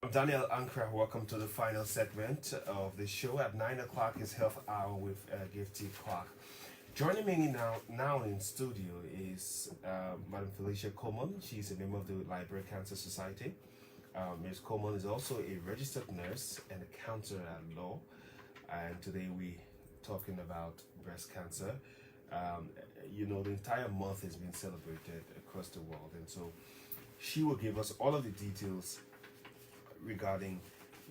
I'm Daniel Ankrah. Welcome to the final segment of the show. At 9 o'clock is Health Hour with Gifty Clark. Joining me now in studio is Madam Felicia Coleman. She's a member of the Liberian Cancer Society. Ms. Coleman is also a registered nurse and a counselor at law. And today we're talking about breast cancer. The entire month has been celebrated across the world. And so she will give us all of the details regarding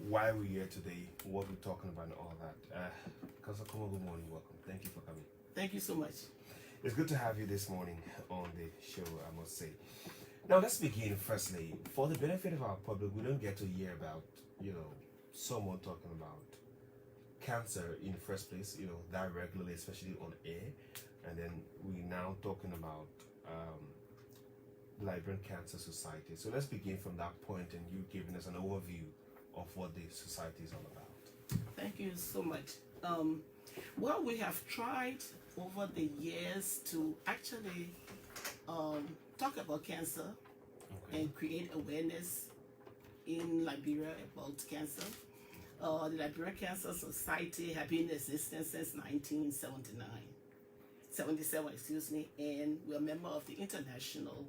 why we're here today, what we're talking about, and all that. Councilor Coleman, good morning. Welcome. Thank you for coming. Thank you so much. It's good to have you this morning on the show, I must say. Now, let's begin firstly. For the benefit of our public, we don't get to hear about, someone talking about cancer in the first place, that regularly, especially on air. And then we're now talking about Liberian Cancer Society. So let's begin from that point and you giving us an overview of what the society is all about. Thank you so much. Well, we have tried over the years to actually talk about cancer and create awareness in Liberia about cancer. The Liberian Cancer Society has been in existence since 77, and we're a member of the International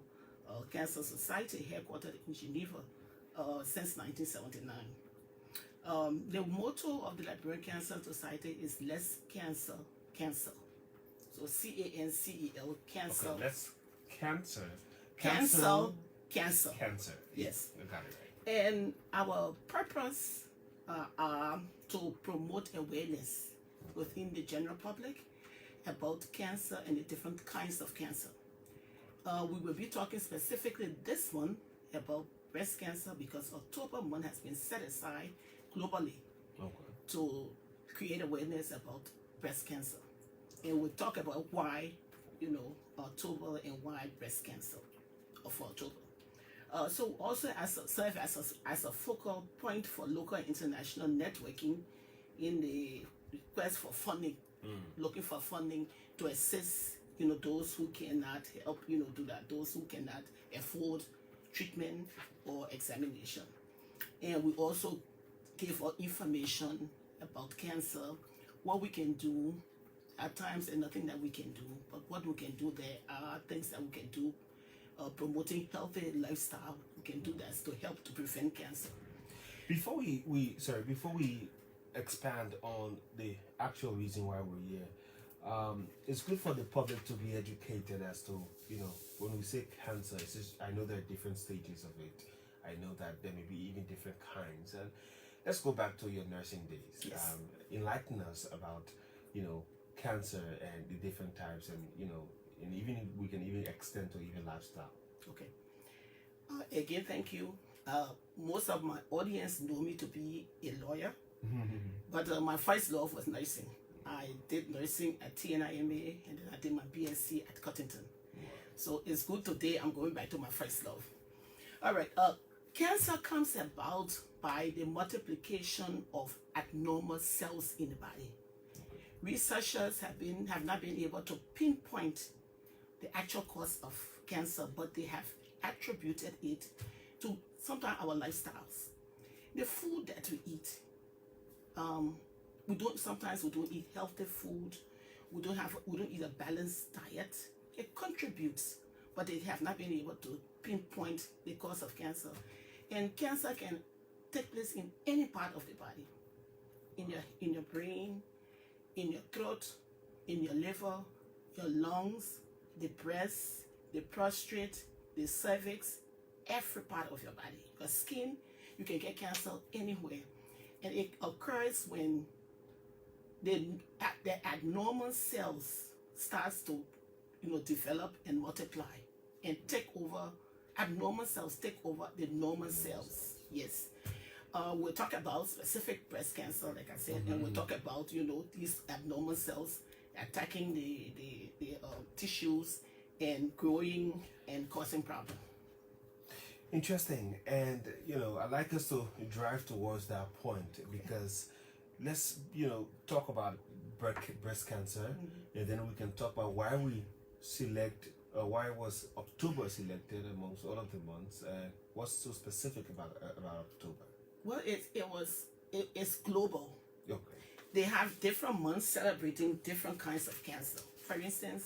Cancer Society, headquartered in Geneva, since 1979. The motto of the Liberian Cancer Society is "Less Cancer, Cancer." So CANCEL, cancer. Okay, less cancer. Cancer. Cancer. Yes. You got it right. And our purpose are to promote awareness within the general public about cancer and the different kinds of cancer. We will be talking specifically this month about breast cancer because October month has been set aside globally to create awareness about breast cancer. And we'll talk about why, October and why breast cancer for October. So also serve as a focal point for local and international networking in the request for funding, looking for funding to assist those who cannot help, do that, those who cannot afford treatment or examination. And we also give information about cancer, what we can do. At times, there's nothing that we can do, but what we can do, there are things that we can do, promoting healthy lifestyle. We can do that to help to prevent cancer. Before we expand on the actual reason why we're here, it's good for the public to be educated as to, when we say cancer, I know there are different stages of it. I know that there may be even different kinds. And let's go back to your nursing days. Yes. Enlighten us about, cancer and the different types, and, and even we can even extend to even lifestyle. Okay. Again, thank you. Most of my audience know me to be a lawyer, but my first love was nursing. I did nursing at TNIMA, and then I did my BSc at Cottington. So it's good today I'm going back to my first love. All right. Cancer comes about by the multiplication of abnormal cells in the body. Researchers have not been able to pinpoint the actual cause of cancer, but they have attributed it to sometimes our lifestyles. The food that we eat, sometimes we don't eat healthy food. We don't eat a balanced diet. It contributes, but they have not been able to pinpoint the cause of cancer. And cancer can take place in any part of the body, in your brain, in your throat, in your liver, your lungs, the breast, the prostate, the cervix, every part of your body. Your skin, you can get cancer anywhere. And it occurs when the abnormal cells starts to develop and multiply and take over. Abnormal cells take over the normal cells. Yes. We'll talk about specific breast cancer, like I said, and we'll talk about these abnormal cells attacking the tissues and growing and causing problems. Interesting. And I'd like us to drive towards that point because let's talk about breast cancer, and then we can talk about why we select why was October selected amongst all of the months? What's so specific about October? Well, it's global. Okay. They have different months celebrating different kinds of cancer. For instance,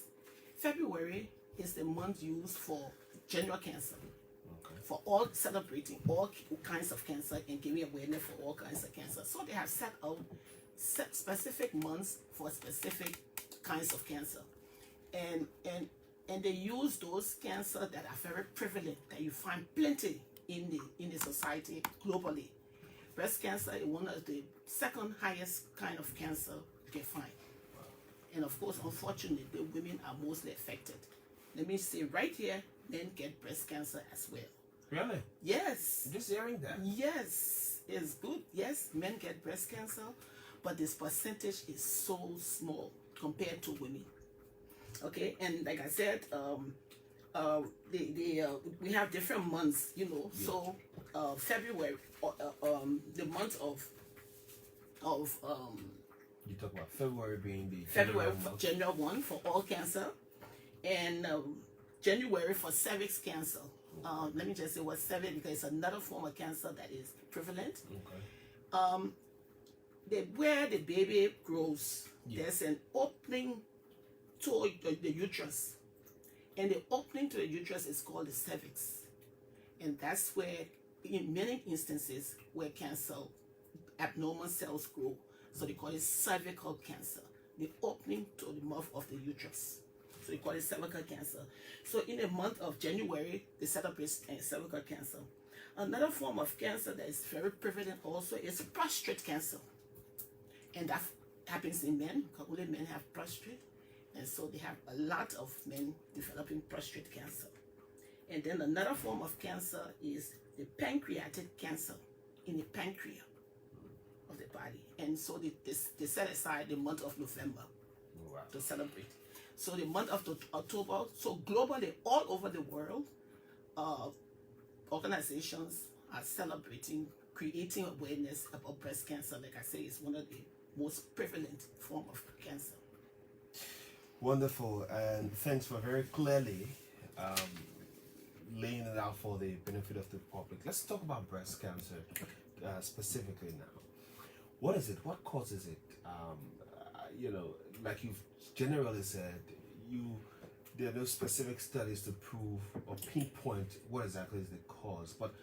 February is the month used for general cancer, Okay. for all celebrating all kinds of cancer and giving awareness for all kinds of cancer. So they have set out specific months for specific kinds of cancer, and they use those cancer that are very prevalent, that you find plenty in the society globally. Breast cancer is one of the second highest kind of cancer you can find. And of course, unfortunately, women are mostly affected. Let me say right here, men get breast cancer as well. Really? Yes. I'm just hearing that. Yes, it's good. Yes, men get breast cancer, but this percentage is so small compared to women. Okay, and like I said, we have different months, you know. Yes. So February, the month of You talk about February being the February general for month. general one for all cancer, and January for cervix cancer. Let me just say what cervix, because it's another form of cancer that is prevalent. Okay. Where the baby grows, Yeah. there's an opening to the uterus, and the opening to the uterus is called the cervix, and that's where, in many instances, where cancer abnormal cells grow. So they call it cervical cancer, the opening to the mouth of the uterus. So they call it cervical cancer. So in the month of January, they celebrate cervical cancer. Another form of cancer that is very prevalent also is prostate cancer, and that happens in men because only men have prostate. And so they have a lot of men developing prostate cancer. And then another form of cancer is the pancreatic cancer in the pancreas of the body. And so they set aside the month of November Wow. to celebrate. So the month of October, so globally, all over the world, organizations are celebrating, creating awareness about breast cancer. Like I say, it's one of the most prevalent form of cancer. Wonderful, and thanks for very clearly laying it out for the benefit of the public. Let's talk about breast cancer specifically now. What is it? What causes it? You know, like you've generally said, there are no specific studies to prove or pinpoint what exactly is the cause. But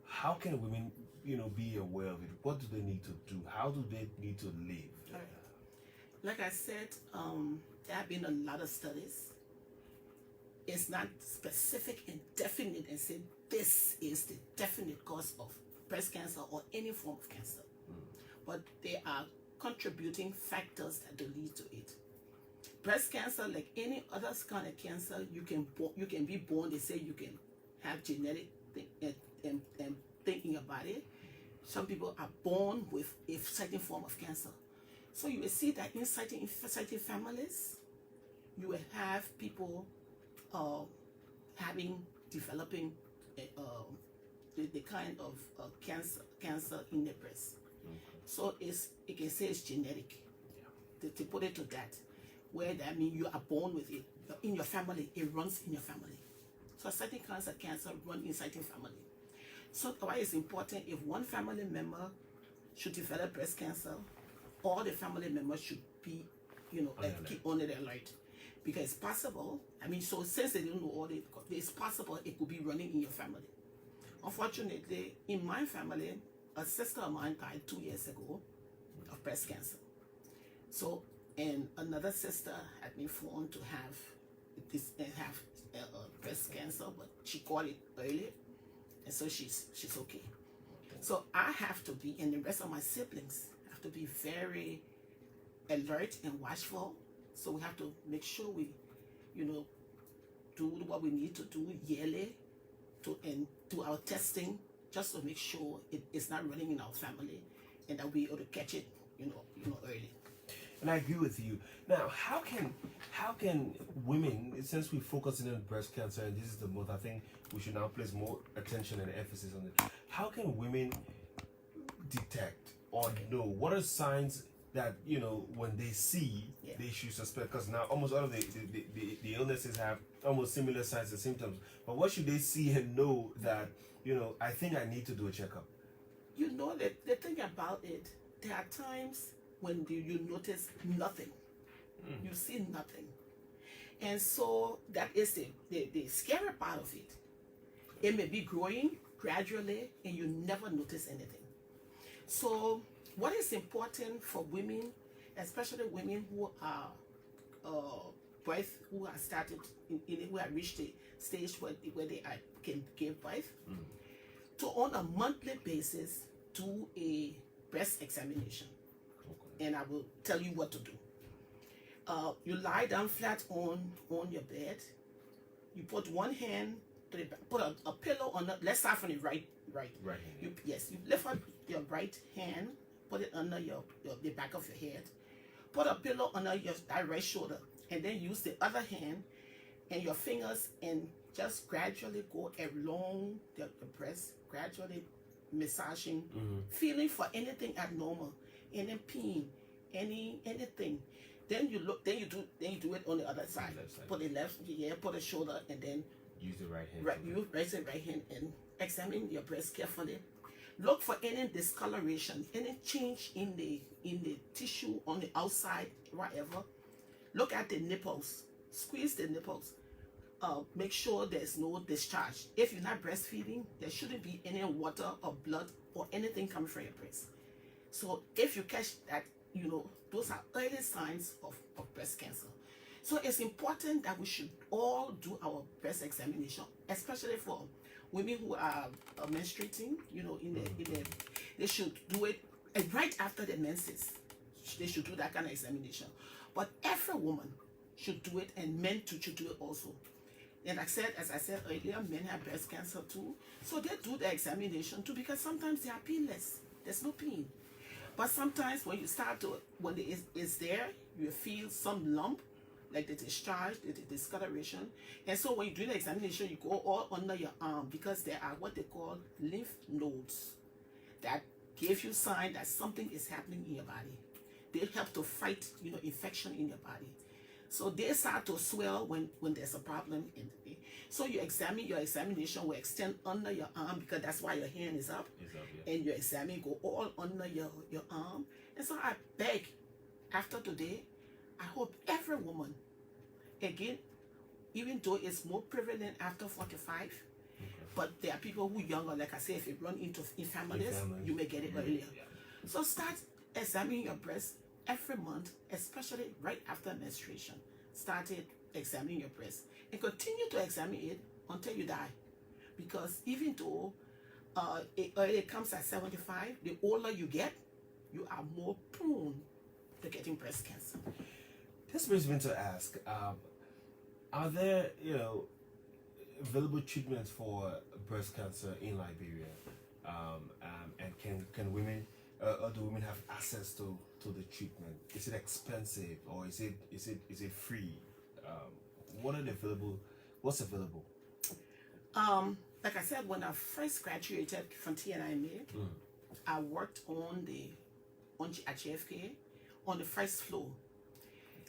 how can women, you know, be aware of it? What do they need to do? How do they need to live? All right. Like I said, there have been a lot of studies. It's not specific and definite and say this is the definite cause of breast cancer or any form of cancer. But there are contributing factors that do lead to it. Breast cancer, like any other kind of cancer, you can be born. They say you can have genetic thing in your body. Some people are born with a certain form of cancer. So you will see that in certain families, you will have people developing the kind of cancer in the breast. So you can say it's genetic. To put it to that, where that means you are born with it in your family. It runs in your family. So certain kinds of cancer run in certain family. So why it's important, if one family member should develop breast cancer, all the family members should be, keep on the alert, because it's possible. I mean, so since they don't know all it's possible it could be running in your family. Unfortunately, in my family, a sister of mine died 2 years ago of breast cancer. So, and another sister had been found to have breast cancer, but she caught it early, and so she's okay. So I have to be, and the rest of my siblings have to be very alert and watchful. So we have to make sure we, do what we need to do yearly, and do our testing, just to make sure it's not running in our family, and that we're able to catch it, early. And I agree with you. Now, how can women, since we're focusing on breast cancer and this is the month, I think we should now place more attention and emphasis on it. How can women detect or know what are signs that when they see they should suspect? Because now almost all of the illnesses have almost similar signs and symptoms. But what should they see and know that I think I need to do a checkup? You know that about it, there are times when you notice nothing. You see nothing. And so that is the scary part of it. It may be growing gradually and you never notice anything. So what is important for women, especially women who are who are started who have reached the stage where they can give birth, to on a monthly basis do a breast examination. Okay. And I will tell you what to do. You lie down flat on your bed. You put one hand to the back, put a pillow on the, let's start from the right hand. You lift up your right hand, put it under the back of your head, put a pillow under that right shoulder, and then use the other hand and your fingers and just gradually go along the breast, gradually massaging, feeling for anything abnormal, any pain, anything. Then you do it on the other side. Put the left, put the shoulder, and then use the right hand. You raise the right hand and examine your breast carefully. Look for any discoloration, any change in the tissue on the outside, whatever. Look at the nipples. Squeeze the nipples. Make sure there's no discharge. If you're not breastfeeding, there shouldn't be any water or blood or anything coming from your breast. So if you catch that, those are early signs of breast cancer. So it's important that we should all do our breast examination, especially for women who are menstruating. They should do it right after the menses. They should do that kind of examination. But every woman should do it, and men too should do it also. And as I said earlier, men have breast cancer too, so they do the examination too, because sometimes they are painless. There's no pain. But sometimes when you start to, when it is there, you feel some lump, like the discharge, the discoloration. And so when you do the examination, you go all under your arm, because there are what they call lymph nodes that give you sign that something is happening in your body. They help to fight, infection in your body. So they start to swell when there's a problem in the day. So your examination will extend under your arm, because that's why your hand is up. And your examine go all under your arm. And so I beg, after today, I hope every woman, again, even though it's more prevalent after 45, but there are people who are younger, like I say, if you run in families, you may get it earlier. So start examining your breast every month, especially right after menstruation. Start examining your breast and continue to examine it until you die. Because even though it comes at 75, the older you get, you are more prone to getting breast cancer. This brings me to ask, are there, available treatments for breast cancer in Liberia? And can women, or do women have access to the treatment? Is it expensive, or is it free? What are the available? What's available? Like I said, when I first graduated from TNIMA, I worked at JFK on the first floor.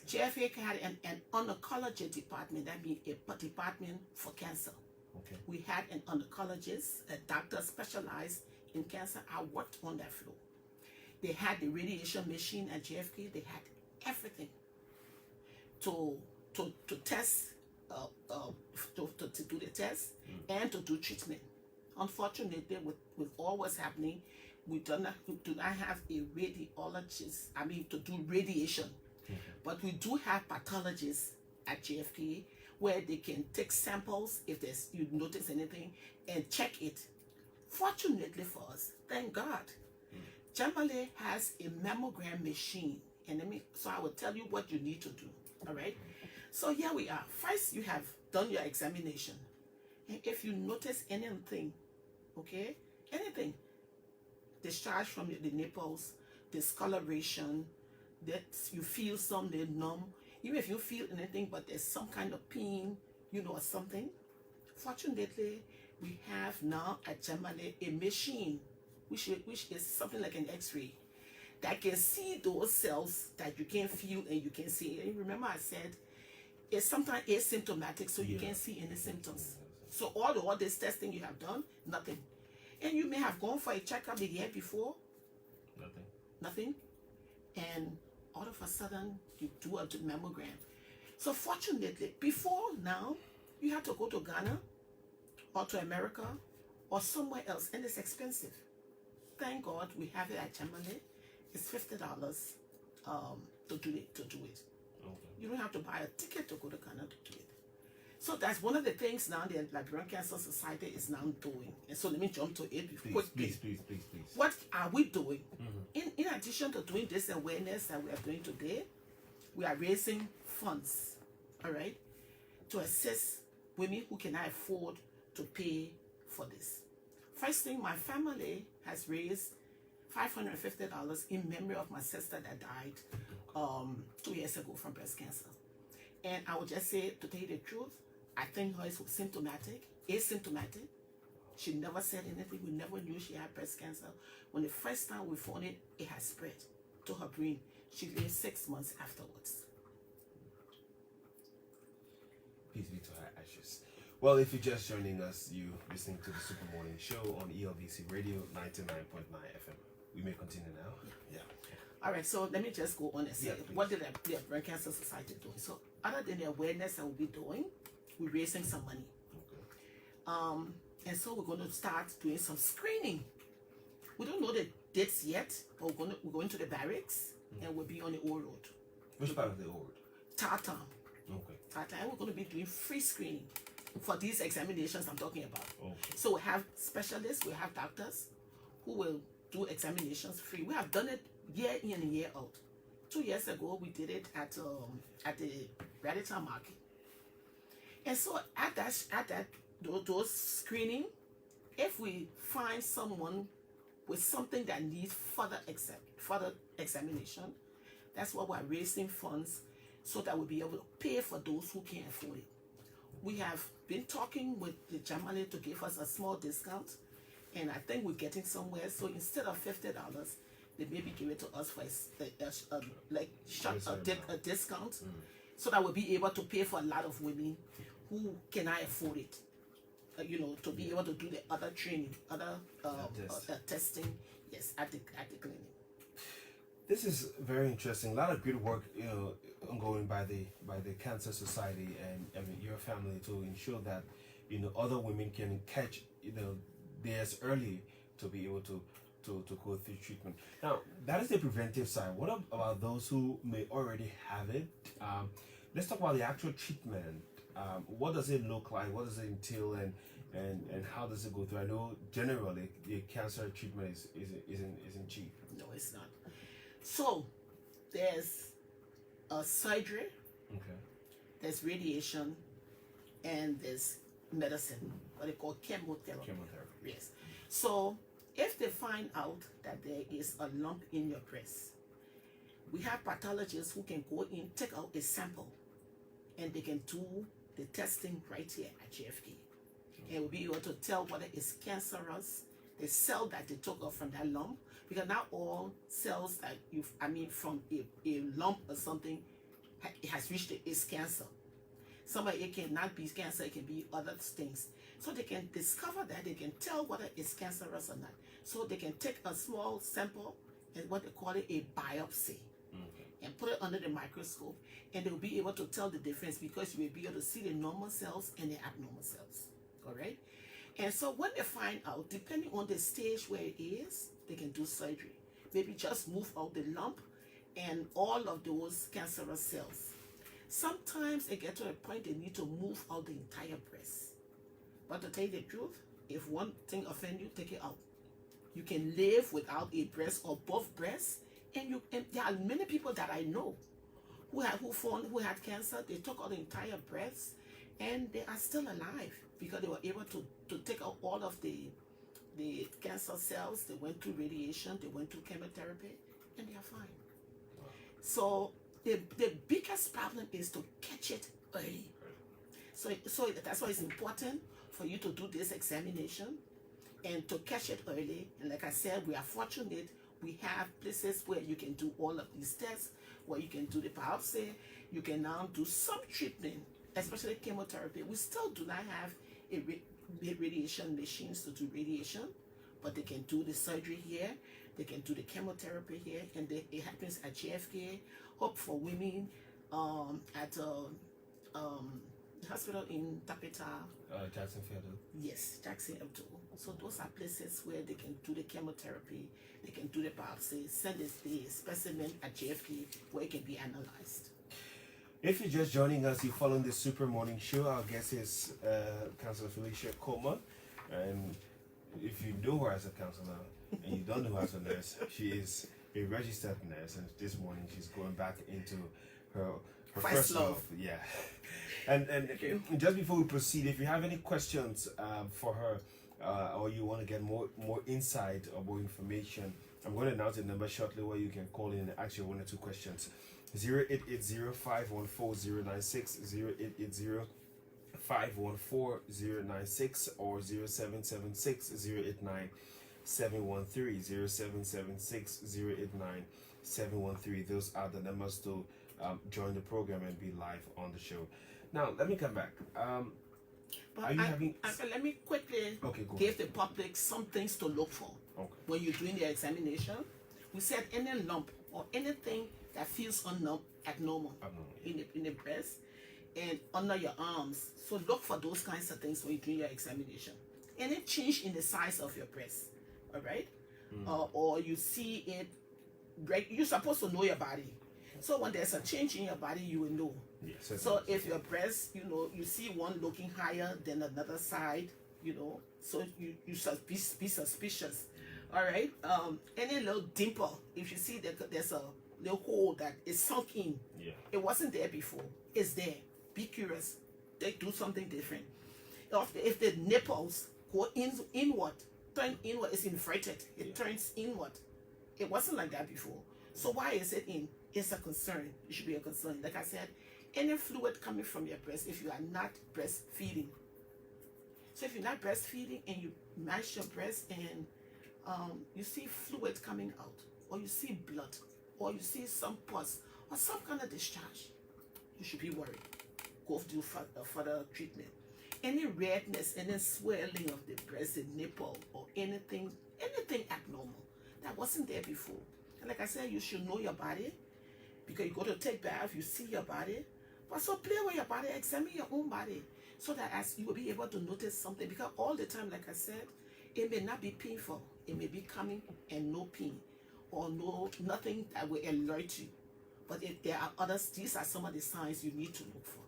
JFK had an oncology department, that means a department for cancer. Okay. We had an oncologist, a doctor specialized in cancer. I worked on that floor. They had the radiation machine at JFK. They had everything to test, to do the test and to do treatment. Unfortunately, with all what's happening, we do not have a radiologist, to do radiation. But we do have pathologists at JFK where they can take samples if you notice anything and check it. Fortunately for us, thank God, Jamale has a mammogram machine. So I will tell you what you need to do. All right. So here we are. First, you have done your examination. And if you notice anything, anything, discharge from the nipples, discoloration, that you feel something numb, even if you feel anything, but there's some kind of pain, or something. Fortunately, we have now at Jamale a machine, which is something like an X-ray, that can see those cells that you can feel and you can see. And remember I said, it's sometimes asymptomatic, so you can't see any symptoms. So all this testing you have done, nothing. And you may have gone for a checkup the year before, Nothing. And all of a sudden, you do a mammogram. So fortunately, before now, you had to go to Ghana or to America or somewhere else, and it's expensive. Thank God we have it at Chamberlain. It's $50 to do it. Okay. You don't have to buy a ticket to go to Ghana to do it. So that's one of the things now the Liberian Cancer Society is now doing. And so let me jump to it quickly. Please. What are we doing? In addition to doing this awareness that we are doing today, we are raising funds, all right, to assist women who cannot afford to pay for this. First thing, my family has raised $550 in memory of my sister that died 2 years ago from breast cancer. And I would just say, to tell you the truth, I think her is asymptomatic. She never said anything. We never knew she had breast cancer. When the first time we found it, it had spread to her brain. She lived 6 months afterwards. Peace be to her ashes. Well, if you're just joining us, you're listening to the Super Morning Show on ELBC Radio 99.9 FM. We may continue now. Yeah. All right, so let me just go on and say, please. what did the Liberian Cancer Society do? So other than the awareness that we'll be doing, we're raising some money. Okay. And so we're going to start doing some screening. We don't know the dates yet, but we're going to the barracks and we'll be on the old road. Which part of the old? Tata. Okay. Tata, and we're going to be doing free screening for these examinations I'm talking about. Okay. So we have specialists, we have doctors who will do examinations free. We have done it year in and year out. 2 years ago, we did it at the Radisson Market. And so at those screening, if we find someone with something that needs further examination, that's why we're raising funds so that we'll be able to pay for those who can't afford it. We have been talking with the Jamale to give us a small discount, and I think we're getting somewhere. So instead of $50, they maybe give it to us for a discount, so that we'll be able to pay for a lot of women who cannot afford it. To be able to do the other training, other testing, yes, at the clinic. This is very interesting. A lot of good work, ongoing by the Cancer Society and your family to ensure that other women can catch theirs early to be able to go through treatment. Now that is the preventive side. What about those who may already have it? Let's talk about the actual treatment. What does it look like? What does it entail, and how does it go through? I know generally the cancer treatment isn't cheap. No, it's not. So there's surgery, Okay. there's radiation, and there's medicine, what they call chemotherapy. Yes. So if they find out that there is a lump in your breast, we have pathologists who can go in, take out a sample, and they can do the testing right here at JFK. And we'll be able to tell whether it's cancerous, the cell that they took off from that lump, because not all cells that from a lump or something, it has reached its cancer. Some of it cannot be cancer, it can be other things. So they can discover that, they can tell whether it's cancerous or not. So they can take a small sample and what they call it a biopsy. And put it under the microscope, and they'll be able to tell the difference, because you will be able to see the normal cells and the abnormal cells. All right? And so when they find out, depending on the stage where it is, they can do surgery. Maybe just move out the lump and all of those cancerous cells. Sometimes they get to a point they need to move out the entire breast. But to tell you the truth, if one thing offends you, take it out. You can live without a breast or both breasts. And there are many people that I know who had cancer. They took out the entire breast, and they are still alive because they were able to take out all of the cancer cells. They went through radiation, they went through chemotherapy, and they are fine. So the biggest problem is to catch it early. So that's why it's important for you to do this examination and to catch it early. And like I said, we are fortunate. We have places where you can do all of these tests, where you can do the biopsy. You can now do some treatment, especially chemotherapy. We still do not have radiation machines to do radiation, but they can do the surgery here. They can do the chemotherapy here, and it happens at JFK, Hope for Women, at the hospital in Tapeta. Jackson Field. Yes, Jackson F2. So those are places where they can do the chemotherapy, they can do the biopsy, send the specimen at JFK where it can be analyzed. If you're just joining us, you're following the Super Morning Show. Our guest is Councillor Felicia Coleman. And if you know her as a councillor and you don't know her as a nurse, she is a registered nurse. And this morning she's going back into her first love. Yeah. And just before we proceed, if you have any questions for her or you want to get more insight or more information, I'm going to announce the number shortly where you can call in and ask your 1 or 2 questions. 0880-514-096, 0880-514-096, or 0776-089-713, 0776-089-713. Those are the numbers to join the program and be live on the show. Now, let me come back. Let me quickly give the public some things to look for when you're doing the examination. We said any lump or anything that feels abnormal in the breast and under your arms. So look for those kinds of things when you're doing your examination. Any change in the size of your breast, all right? Or you see it, you're supposed to know your body. So when there's a change in your body, you will know. Yes, so if your breast, you see one looking higher than another side, so you should be suspicious. All right? Any little dimple, if you see that there's a little hole that is sunk in, it wasn't there before, it's there. Be curious. They do something different. If the nipples go inward, turn inward, it's inverted. It turns inward. It wasn't like that before. So why is it in? It's a concern. It should be a concern. Like I said, any fluid coming from your breast if you are not breastfeeding. So if you're not breastfeeding and you mash your breast and you see fluid coming out, or you see blood, or you see some pus, or some kind of discharge, you should be worried. Go do further treatment. Any redness, any swelling of the breast, the nipple, or anything abnormal that wasn't there before. And like I said, you should know your body, because you go to take bath, you see your body. But so play with your body, examine your own body, so that as you will be able to notice something. Because all the time, like I said, it may not be painful. It may be coming and no pain, or nothing that will alert you. But if there are others, these are some of the signs you need to look for.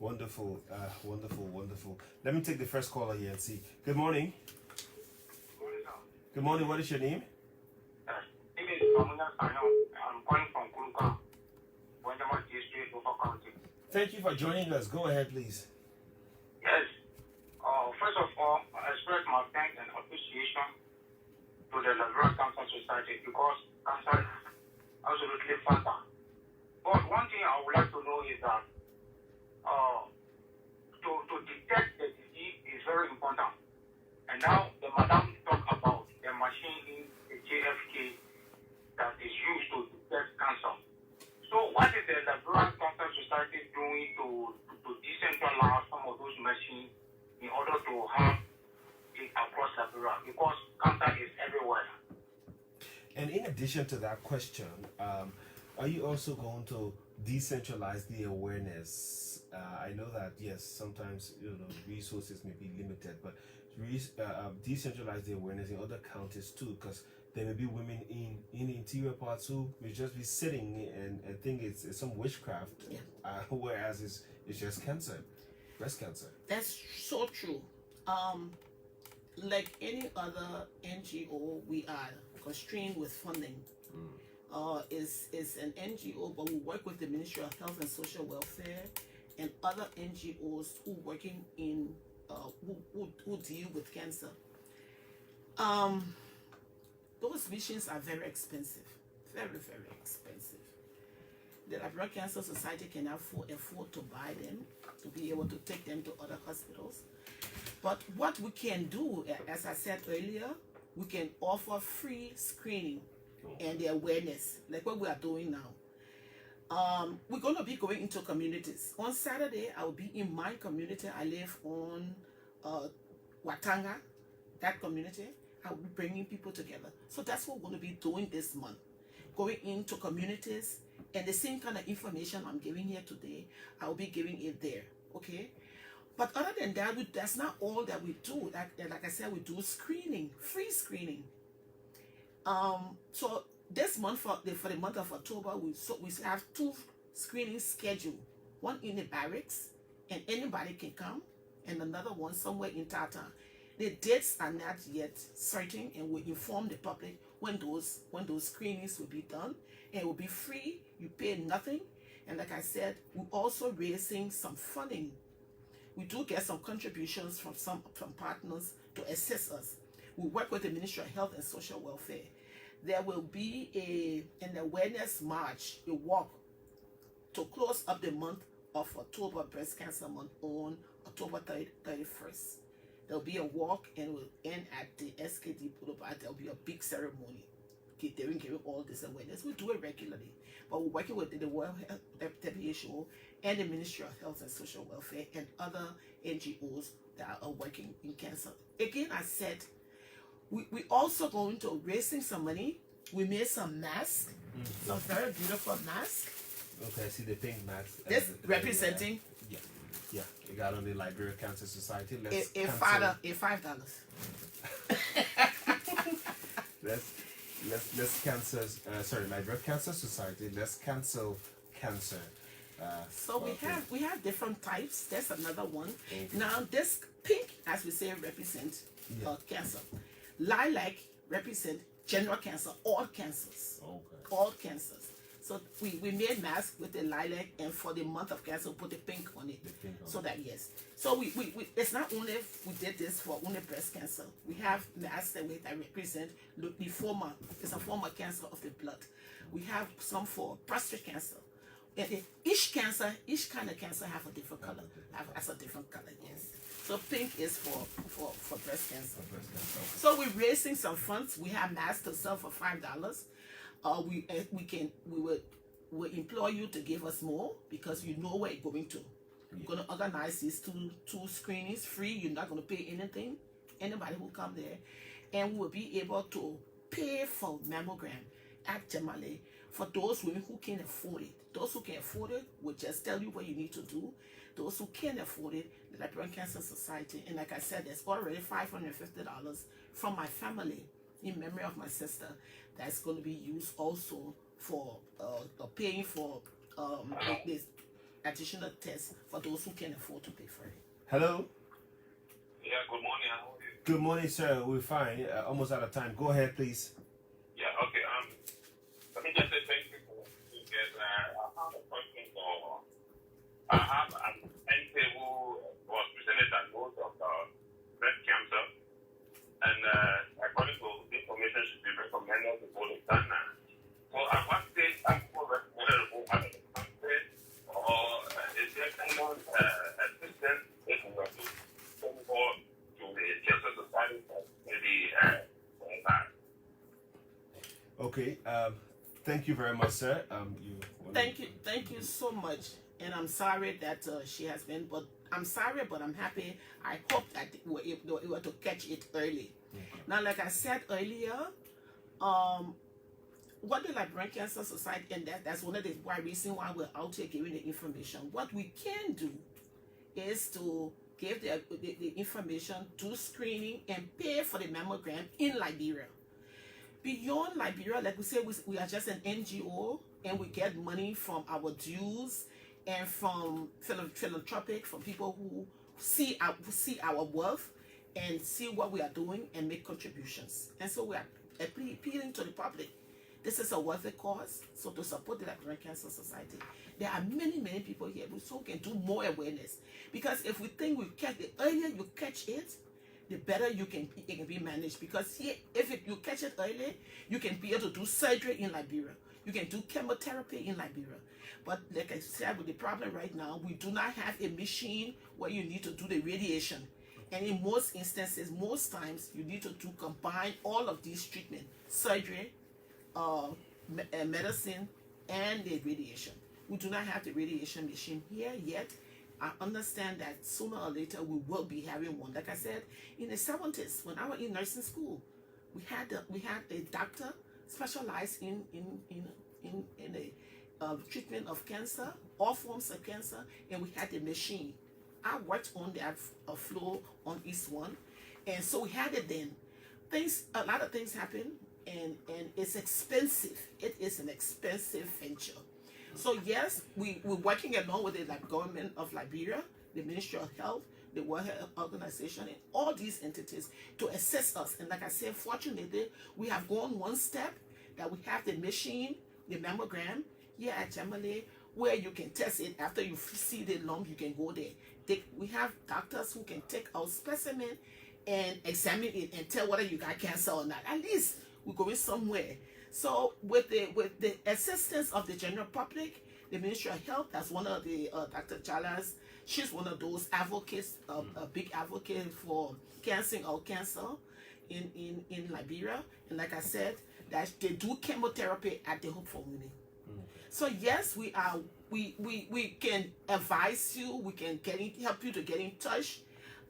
Wonderful, wonderful. Let me take the first caller here and see. Good morning. Good morning. What is your name? I'm calling from Ankrah, Wonderman District, Local County. Thank you for joining us. Go ahead, please. Yes. First of all, I express my thanks and appreciation to the Liberian Cancer Society, because cancer is absolutely fatal. But one thing I would like to know is that to detect the disease is very important. And now the madam talked about the machine in the JFK that is used to detect cancer. So what is the Liberian Cancer Society doing to decentralize some of those machines in order to have it across Liberia? Because cancer is everywhere. And in addition to that question, are you also going to decentralize the awareness? I know that, yes, sometimes resources may be limited, but decentralize the awareness in other counties too, because there may be women in interior parts who may just be sitting and think it's some witchcraft, whereas it's just cancer, breast cancer. That's so true. Like any other NGO, we are constrained with funding. Is an NGO, but we work with the Ministry of Health and Social Welfare and other NGOs who working in who deal with cancer. Those missions are very expensive, very, very expensive. The Liberian Cancer Society can afford to buy them, to be able to take them to other hospitals. But what we can do, as I said earlier, we can offer free screening and the awareness, like what we are doing now. We're going to be going into communities. On Saturday, I will be in my community. I live on Watanga, that community. I will be bringing people together. So that's what we're going to be doing this month. Going into communities, and the same kind of information I'm giving here today, I will be giving it there. Okay? But other than that, that's not all that we do. Like I said, we do screening, free screening. So this month, for the month of October, we have 2 screenings scheduled. One in the barracks, and anybody can come, and another one somewhere in Tata. The dates are not yet certain, and we'll inform the public when those screenings will be done, and it will be free. You pay nothing. And like I said, we're also raising some funding. We do get some contributions from partners to assist us. We work with the Ministry of Health and Social Welfare. There will be an awareness march, a walk, to close up the month of October, Breast Cancer Month, on October 31st. There'll be a walk, and it will end at the SKD Boulevard. There'll be a big ceremony giving all this awareness. We do it regularly, but we're working with the World Health WHO and the Ministry of Health and Social Welfare and other NGOs that are working in cancer. Again, I said, we also going to raising some money. We made some masks, some very beautiful masks. Okay, I see the pink mask. This representing. Yeah, you got on the Liberia Cancer Society. $5. let's cancel. Liberia Cancer Society. Let's cancel cancer. So we have different types. There's another one. Okay. Now this pink, as we say, represents cancer. Lilac represent general cancer, all cancers. Okay. All cancers. So we made masks with the lilac, and for the month of cancer, we put the pink on it. So that, yes. So we it's not only we did this for only breast cancer. We have masks that represent lymphoma. It's a form of cancer of the blood. We have some for prostate cancer. And each kind of cancer have a different color. Has a different color, yes. So pink is for breast cancer. So we're raising some funds. We have masks to sell for $5. We will implore you to give us more, because you know where you're going to. We're going to organize these two screenings free. You're not going to pay anything. Anybody will come there, and we will be able to pay for mammogram at Jamale for those women who can afford it. Those who can afford it will just tell you what you need to do. Those who can't afford it, the Liberian Cancer Society, and like I said, there's already $550 from my family in memory of my sister that's going to be used also for paying for this additional tests for those who can afford to pay for it. Hello. Yeah, good morning. How are you? Good morning, sir. We're fine. Almost out of time. Go ahead, please. Yeah, okay. Let me just say thank you for because I have a question for. I have an NK who was recently diagnosed of breast cancer, and according to the information she be recommended to go to Ghana. So at what stage I'm recommended to go out of the country, or is there someone assistance they can go to send for to the Cancer Society for maybe that? Okay. Thank you very much, sir. Thank you so much. And I'm sorry that she has been, but I'm sorry, but I'm happy. I hope that we were able to catch it early. Now, like I said earlier, what the Liberian Cancer Society, and that's one of the reasons why we're out here giving the information. What we can do is to give the information, do screening, and pay for the mammogram in Liberia. Beyond Liberia, like we say, we are just an NGO, and we get money from our dues and from philanthropic, from people who see our worth and see what we are doing and make contributions. And so we are appealing to the public. This is a worthy cause, so to support the Liberian Cancer Society. There are many people here who can do more awareness. Because if we think the earlier you catch it, the better it can be managed. Because here, if you catch it early, you can be able to do surgery in Liberia. You can do chemotherapy in Liberia. But like I said, with the problem right now, we do not have a machine where you need to do the radiation. And in most instances, most times, you need to combine all of these treatments, surgery, medicine, and the radiation. We do not have the radiation machine here yet. I understand that sooner or later we will be having one. Like I said, in the 70s, when I was in nursing school, we had a doctor specialized in a treatment of cancer, all forms of cancer, and we had a machine. I worked on that floor on East One, and so we had it then. A lot of things happen, and it's expensive. It is an expensive venture. So yes, we're working along with the government of Liberia, the Ministry of Health, the World Health Organization, and all these entities to assist us. And like I said, fortunately, we have gone one step, that we have the machine, the mammogram, here at Jamale, where you can test it. After you see the lump, you can go there. We have doctors who can take our specimen and examine it and tell whether you got cancer or not. At least we're going somewhere. So with the assistance of the general public, the Ministry of Health, that's one of the Dr. Chalas, she's one of those advocates, a big advocate for cancer in Liberia. And like I said, that they do chemotherapy at the Hope for Women. So yes, we can advise you, we can help you to get in touch.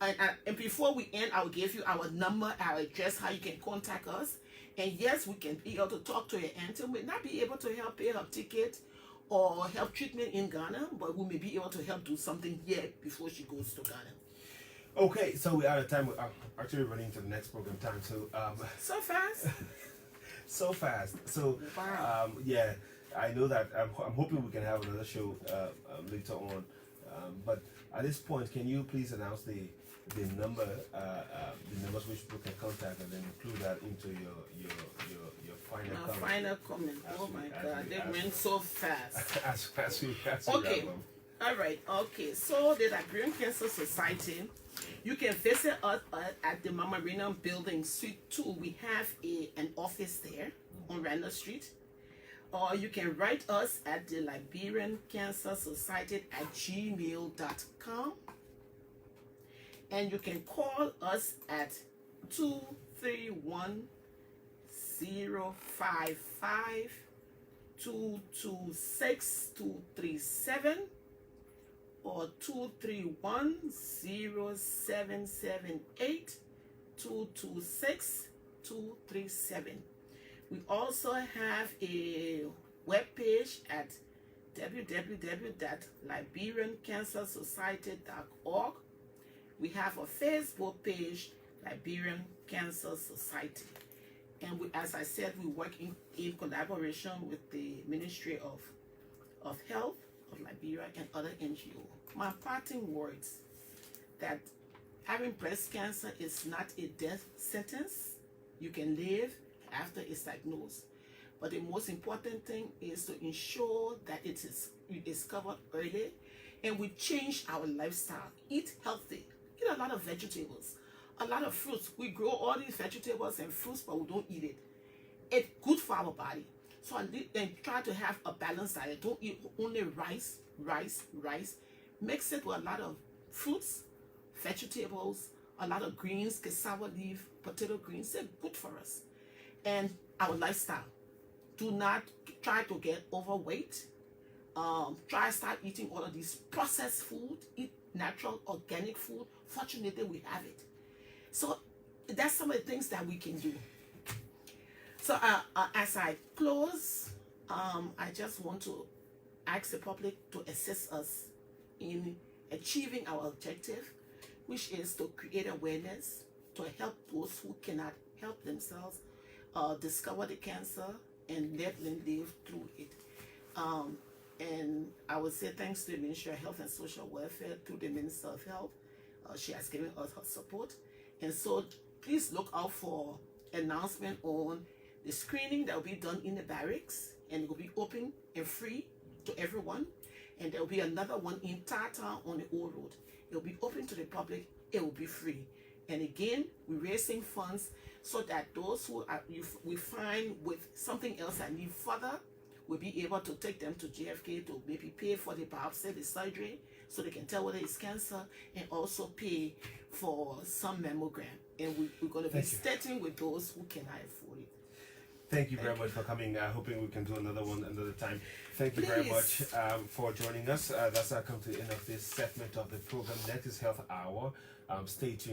And before we end, I will give you our number, our address, how you can contact us. And yes, we can be able to talk to your auntie. We may not be able to help pay her ticket or help treatment in Ghana, but we may be able to help do something here before she goes to Ghana. Okay, so we're out of time. We're actually running to the next program time. So so fast. So fast. So wow. Yeah, I know that I'm hoping we can have another show later on. But at this point, can you please announce the number, the numbers which people can contact, and then include that into your final comment? Final comment. Oh my God, they went so fast. as we okay. All right. Okay. So the Liberian Cancer Society, you can visit us at the Mama Rena Building, Suite 2. We have an office there on Randall Street. Or you can write us at the Liberian Cancer Society at gmail.com. And you can call us at 231-055-226-237 or 231-0778-226-237. We also have a webpage at www.liberiancancersociety.org. We have a Facebook page, Liberian Cancer Society. And as I said, we work in collaboration with the Ministry of Health of Liberia and other NGOs. My parting words, that having breast cancer is not a death sentence. You can live after it's diagnosed. But the most important thing is to ensure that it is discovered early, and we change our lifestyle. Eat healthy. Eat a lot of vegetables, a lot of fruits. We grow all these vegetables and fruits, but we don't eat it. It's good for our body. So try to have a balanced diet. Don't eat only rice. Mix it with a lot of fruits, vegetables, a lot of greens, cassava leaf, potato greens. They're good for us. And our lifestyle. Do not try to get overweight. Start eating all of these processed food. Eat natural, organic food. Fortunately, we have it. So that's some of the things that we can do. So as I close, I just want to ask the public to assist us in achieving our objective, which is to create awareness, to help those who cannot help themselves discover the cancer and let them live through it. And I would say thanks to the Ministry of Health and Social Welfare, through the Minister of Health. She has given us her support. And so please look out for announcement on the screening that will be done in the barracks, and it will be open and free to everyone. And there will be another one in Tata on the Old Road. It will be open to the public. It will be free. And again, we're raising funds so that those who we find with something else that need further, we'll be able to take them to JFK to maybe pay for the biopsy, the surgery, so they can tell whether it's cancer, and also pay for some mammogram. And we're going to be starting with those who cannot afford it. Thank you very much for coming. Hoping we can do another one another time. Thank you very much for joining us. That's come to the end of this segment of the program. Next is Health Hour. Stay tuned.